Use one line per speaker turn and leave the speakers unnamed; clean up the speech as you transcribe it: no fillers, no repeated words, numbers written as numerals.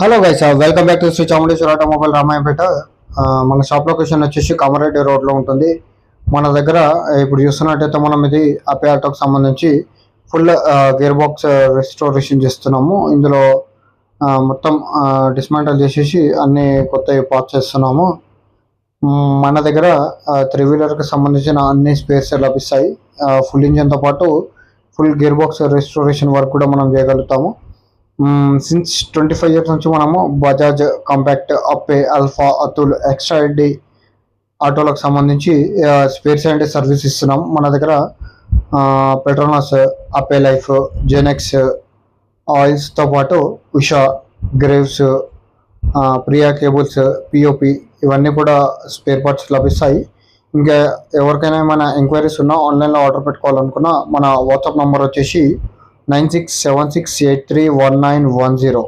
Hello guys, welcome back to Sri Chamundeshwara automobile Ramayampet. మన shop location వచ్చేసి కామారెడ్డి రోడ్లో ఉంటుంది. మన దగ్గర ఇప్పుడు చూస్తున్నట్టయితే మనం ఇది అపే ఆటోకి సంబంధించి ఫుల్ గేర్ బాక్స్ రెస్టోరేషన్ చేస్తున్నాము. ఇందులో మొత్తం డిస్మాంటల్ చేసేసి అన్ని కొత్త పార్ట్స్ చేస్తున్నాము. మన దగ్గర 3-వీలర్కి సంబంధించిన అన్ని స్పేర్స్ లభిస్తాయి. ఫుల్ ఇంజన్తో పాటు full gear box restoration work కూడా మనం చేయగలుగుతాము. సిన్స్ 25 ఇయర్స్ నుంచి మనము Bajaj Compact, Ape, Alfa, Atul, extra ఎడ్డి ఆటోలకు సంబంధించి స్పేర్స్ అండ్ సర్వీస్ ఇస్తున్నాం. మన దగ్గర పెట్రోనాస్, అప్పే లైఫ్, జెనెక్స్ ఆయిల్స్తో పాటు Usha, Greaves, Priya cables, POP ఇవన్నీ కూడా స్పేర్ పార్ట్స్ లభిస్తాయి. ఇంకా ఎవరికైనా ఏమైనా ఎంక్వైరీస్ ఉన్నా ఆన్లైన్లో ఆర్డర్ పెట్టుకోవాలనుకున్నా మన వాట్సాప్ నెంబర్ వచ్చేసి 9676831910.